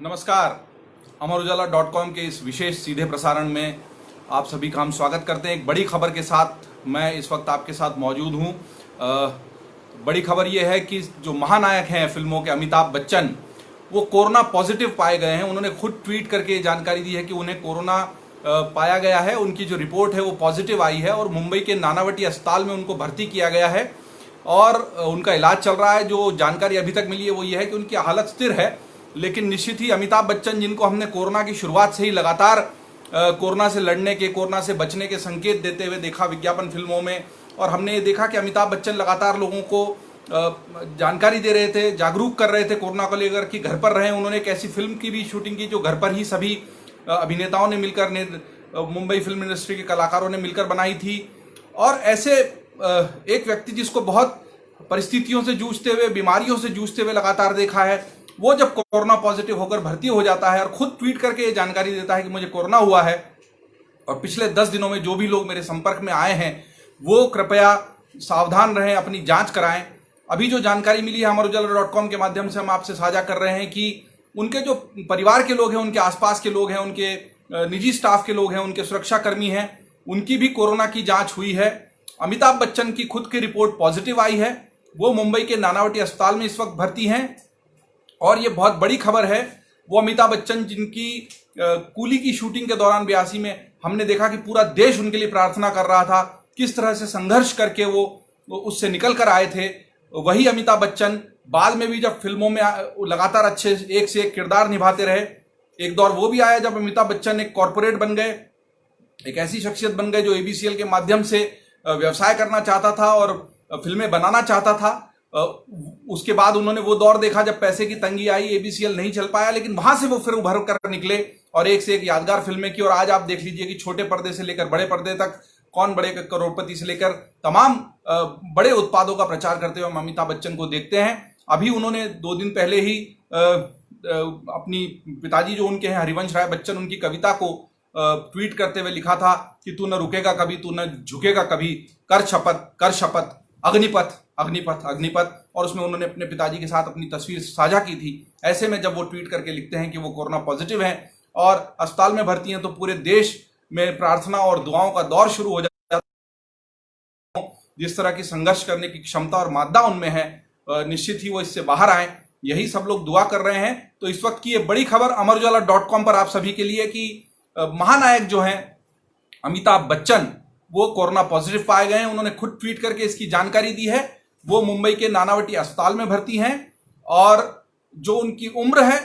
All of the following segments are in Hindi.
नमस्कार। अमर उजाला.com के इस विशेष सीधे प्रसारण में आप सभी का हम स्वागत करते हैं। एक बड़ी खबर के साथ मैं इस वक्त आपके साथ मौजूद हूं। बड़ी खबर यह है कि जो महानायक हैं फिल्मों के अमिताभ बच्चन, वो कोरोना पॉजिटिव पाए गए हैं। उन्होंने खुद ट्वीट करके जानकारी दी है कि उन्हें कोरोना पाया गया है। उनकी जो रिपोर्ट है वो पॉजिटिव आई है और मुंबई के नानावटी अस्पताल में उनको भर्ती किया गया है और उनका इलाज चल रहा है। जो जानकारी अभी तक मिली है वो ये है कि उनकी हालत स्थिर है, लेकिन निश्चित ही अमिताभ बच्चन, जिनको हमने कोरोना की शुरुआत से ही लगातार कोरोना से लड़ने के, कोरोना से बचने के संकेत देते हुए देखा विज्ञापन फिल्मों में, और हमने ये देखा कि अमिताभ बच्चन लगातार लोगों को जानकारी दे रहे थे, जागरूक कर रहे थे कोरोना को लेकर कि घर पर रहें। उन्होंने एक ऐसी फिल्म की भी शूटिंग की जो घर पर ही सभी अभिनेताओं ने मिलकर, मुंबई फिल्म इंडस्ट्री के कलाकारों ने मिलकर बनाई थी। और ऐसे एक व्यक्ति जिसको बहुत परिस्थितियों से जूझते हुए, बीमारियों से जूझते हुए लगातार देखा है, वो जब कोरोना पॉजिटिव होकर भर्ती हो जाता है और खुद ट्वीट करके ये जानकारी देता है कि मुझे कोरोना हुआ है और पिछले 10 दिनों में जो भी लोग मेरे संपर्क में आए हैं वो कृपया सावधान रहें, अपनी जांच कराएं। अभी जो जानकारी मिली है अमरउजाला.com के माध्यम से हम आपसे साझा कर रहे हैं कि उनके जो परिवार के लोग हैं, उनके आसपास के लोग हैं, उनके निजी स्टाफ के लोग हैं, उनके सुरक्षाकर्मी हैं, उनकी भी कोरोना की जांच हुई है। अमिताभ बच्चन की खुद की रिपोर्ट पॉजिटिव आई है। वो मुंबई के नानावटी अस्पताल में इस वक्त भर्ती हैं और ये बहुत बड़ी खबर है। वो अमिताभ बच्चन जिनकी कूली की शूटिंग के दौरान 82 में हमने देखा कि पूरा देश उनके लिए प्रार्थना कर रहा था, किस तरह से संघर्ष करके वो उससे निकल कर आए थे। वही अमिताभ बच्चन बाद में भी जब फिल्मों में लगातार अच्छे एक से एक किरदार निभाते रहे। एक दौर वो भी आया जब अमिताभ बच्चन एक कॉरपोरेट बन गए, एक ऐसी शख्सियत बन गए जो एबीसीएल के माध्यम से व्यवसाय करना चाहता था और फिल्में बनाना चाहता था। उसके बाद उन्होंने वो दौर देखा जब पैसे की तंगी आई, एबीसीएल नहीं चल पाया, लेकिन वहां से वो फिर उभर कर निकले और एक से एक यादगार फिल्में की। और आज आप देख लीजिए कि छोटे पर्दे से लेकर बड़े पर्दे तक, कौन बड़े करोड़पति से लेकर तमाम बड़े उत्पादों का प्रचार करते हुए हम अमिताभ बच्चन को देखते हैं। अभी उन्होंने 2 दिन पहले ही अपनी पिताजी जो उनके हैं हरिवंश राय बच्चन, उनकी कविता को ट्वीट करते हुए लिखा था कि तू न रुकेगा कभी, तू न झुकेगा कभी, कर शपथ, कर शपथ, अग्निपथ, अग्निपथ, अग्निपथ। और उसमें उन्होंने अपने पिताजी के साथ अपनी तस्वीर साझा की थी। ऐसे में जब वो ट्वीट करके लिखते हैं कि वो कोरोना पॉजिटिव हैं और अस्पताल में भर्ती हैं, तो पूरे देश में प्रार्थना और दुआओं का दौर शुरू हो जाता है। जिस तरह की संघर्ष करने की क्षमता और मादा उनमें है, निश्चित ही वो इससे बाहर आए, यही सब लोग दुआ कर रहे हैं। तो इस वक्त की ये बड़ी खबर अमरउजाला.com पर आप सभी के लिए कि महानायक जो हैं अमिताभ बच्चन, वो कोरोना पॉजिटिव पाए गए हैं। उन्होंने खुद ट्वीट करके इसकी जानकारी दी है। वो मुंबई के नानावटी अस्पताल में भर्ती हैं और जो उनकी उम्र है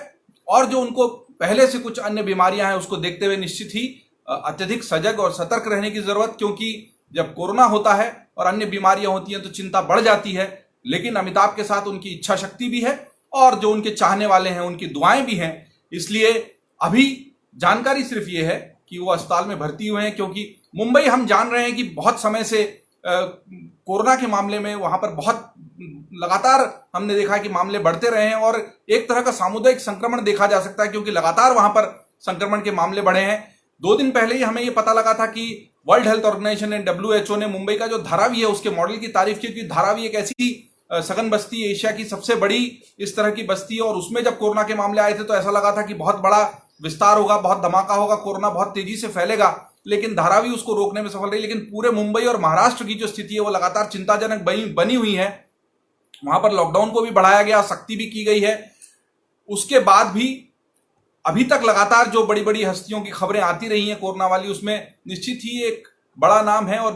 और जो उनको पहले से कुछ अन्य बीमारियां हैं, उसको देखते हुए निश्चित ही अत्यधिक सजग और सतर्क रहने की जरूरत, क्योंकि जब कोरोना होता है और अन्य बीमारियां होती हैं तो चिंता बढ़ जाती है। लेकिन अमिताभ के साथ उनकी इच्छा शक्ति भी है और जो उनके चाहने वाले हैं उनकी दुआएं भी हैं। इसलिए अभी जानकारी सिर्फ ये है कि वो अस्पताल में भर्ती हुए हैं, क्योंकि मुंबई, हम जान रहे हैं कि बहुत समय से कोरोना के मामले में वहां पर बहुत लगातार हमने देखा कि मामले बढ़ते रहे हैं और एक तरह का सामुदायिक संक्रमण देखा जा सकता है, क्योंकि लगातार वहां पर संक्रमण के मामले बढ़े हैं। 2 दिन पहले ही हमें यह पता लगा था कि वर्ल्ड हेल्थ ऑर्गेनाइजेशन ने, WHO ने मुंबई का जो धारावी है उसके मॉडल की तारीफ की, क्योंकि धारावी एक ऐसी सघन बस्ती, एशिया की सबसे बड़ी इस तरह की बस्ती है। और उसमें जब कोरोना के मामले आए थे तो ऐसा लगा था कि बहुत बड़ा विस्तार होगा, बहुत धमाका होगा, कोरोना बहुत तेजी से फैलेगा, लेकिन धारावी उसको रोकने में सफल रही। लेकिन पूरे मुंबई और महाराष्ट्र की जो स्थिति है वो लगातार चिंताजनक बनी हुई है। वहां पर लॉकडाउन को भी बढ़ाया गया, सख्ती भी की गई है। उसके बाद भी अभी तक लगातार जो बड़ी बड़ी हस्तियों की खबरें आती रही हैं कोरोना वाली, उसमें निश्चित ही एक बड़ा नाम है और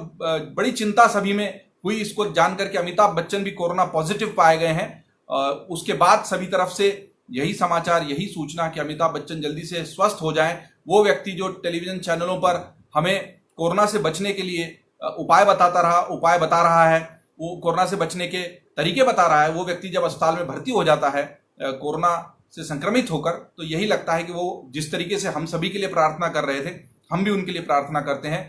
बड़ी चिंता सभी में हुई इसको जानकर के अमिताभ बच्चन भी कोरोना पॉजिटिव पाए गए हैं। उसके बाद सभी तरफ से यही समाचार, यही सूचना कि अमिताभ बच्चन जल्दी से स्वस्थ हो जाएं। वो व्यक्ति जो टेलीविजन चैनलों पर हमें कोरोना से बचने के लिए उपाय बता रहा है, वो कोरोना से बचने के तरीके बता रहा है, वो व्यक्ति जब अस्पताल में भर्ती हो जाता है कोरोना से संक्रमित होकर, तो यही लगता है कि वो जिस तरीके से हम सभी के लिए प्रार्थना कर रहे थे, हम भी उनके लिए प्रार्थना करते हैं।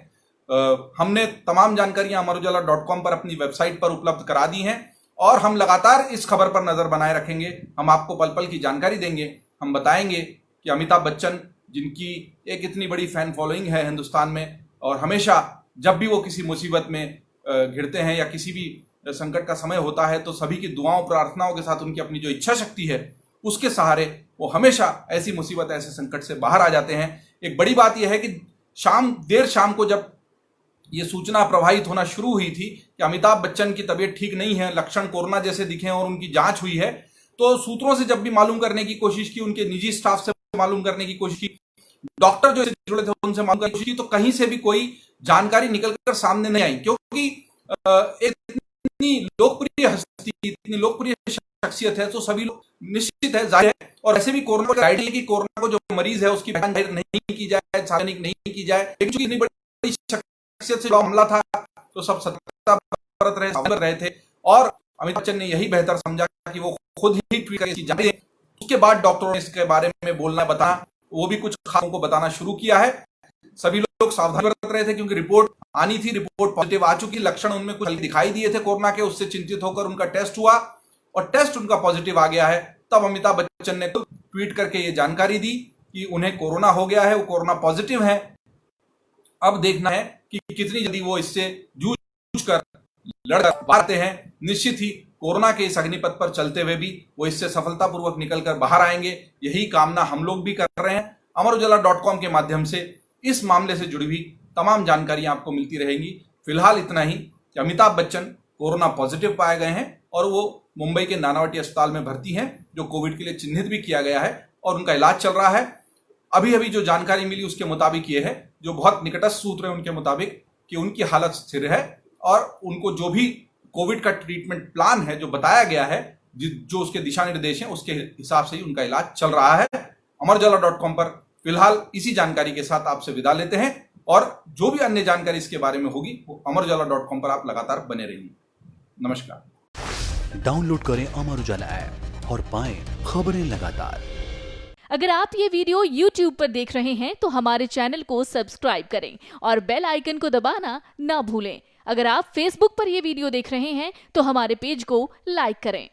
हमने तमाम जानकारियां अमरउजाला.com पर अपनी वेबसाइट पर उपलब्ध करा दी हैं और हम लगातार इस खबर पर नजर बनाए रखेंगे। हम आपको पल पल की जानकारी देंगे। हम बताएंगे कि अमिताभ बच्चन, जिनकी एक इतनी बड़ी फैन फॉलोइंग है हिंदुस्तान में, और हमेशा जब भी वो किसी मुसीबत में घिरते हैं या किसी भी संकट का समय होता है तो सभी की दुआओं प्रार्थनाओं के साथ उनकी अपनी जो इच्छा शक्ति है उसके सहारे वो हमेशा ऐसी मुसीबत, ऐसे संकट से बाहर आ जाते हैं। एक बड़ी बात यह है कि देर शाम को जब ये सूचना प्रवाहित होना शुरू हुई थी कि अमिताभ बच्चन की तबीयत ठीक नहीं है, लक्षण कोरोना जैसे दिखे और उनकी जांच हुई है, तो सूत्रों से जब भी मालूम करने की कोशिश की, उनके निजी स्टाफ से मालूम करने की कोशिश की, डॉक्टर जो इससे जुड़े थे उनसे मालूम करने की कोशिश की, तो कहीं से भी कोई जानकारी निकलकर सामने नहीं आई। क्योंकि एक इतनी लोकप्रिय हस्ती, इतनी लोकप्रिय शख्सियत है, तो सभी लोग निश्चित है, जाहिर है, और ऐसे भी कोरोना का गाइड है कि कोरोना को जो मरीज है उसकी पहचान जाहिर नहीं की जाए, सार्वजनिक नहीं की जाए। लेकिन चूंकि इतनी बड़ी शख्सियत से जो हमला था तो सब सतर्कता बरत रहे थे, और अमिताभ बच्चन ने यही बेहतर समझा कि वो खुद ही ट्वीट करके जानकारी दें। उसके बाद डॉक्टरों ने इसके बारे में बोलना, बताना, वो भी कुछ खासों को बताना शुरू किया है। सभी लोग सावधान बरत रहे थे क्योंकि रिपोर्ट आनी थी, रिपोर्ट पॉजिटिव आ चुकी, लक्षण उनमें कुछ दिखाई दिए थे कोरोना के, उससे चिंतित होकर उनका टेस्ट हुआ और टेस्ट उनका पॉजिटिव आ गया है। तब अमिताभ बच्चन ने ट्वीट करके ये जानकारी दी कि उन्हें कोरोना हो गया है, वो कोरोना पॉजिटिव है। अब देखना है कि कितनी जल्दी वो इससे जूझ कर लड़ पाते हैं। निश्चित ही कोरोना के इस अग्निपथ पर चलते हुए भी वो इससे सफलतापूर्वक निकलकर बाहर आएंगे, यही कामना हम लोग भी कर रहे हैं। अमरउजाला.com के माध्यम से इस मामले से जुड़ी हुई तमाम जानकारियां आपको मिलती रहेंगी। फिलहाल इतना ही कि अमिताभ बच्चन कोरोना पॉजिटिव पाए गए हैं और वो मुंबई के नानावटी अस्पताल में भर्ती हैं, जो कोविड के लिए चिन्हित भी किया गया है और उनका इलाज चल रहा है। अभी अभी जो जानकारी मिली उसके मुताबिक ये है, जो बहुत निकटस्थ सूत्र है उनके मुताबिक, कि उनकी हालत स्थिर है और उनको जो भी कोविड का ट्रीटमेंट प्लान है जो बताया गया है, जो उसके दिशा निर्देश हैं, उसके हिसाब से ही उनका इलाज चल रहा है। अमरउजाला.com पर फिलहाल इसी जानकारी के साथ आपसे विदा लेते हैं, और जो भी अन्य जानकारी इसके बारे में होगी वो अमरउजाला.com पर आप लगातार बने रहिए। नमस्कार। डाउनलोड करें अमर उजाला ऐप और पाएं खबरें लगातार। अगर आप ये वीडियो YouTube पर देख रहे हैं तो हमारे चैनल को सब्सक्राइब करें और बेल आइकन को दबाना ना भूलें। अगर आप Facebook पर यह वीडियो देख रहे हैं तो हमारे पेज को लाइक करें।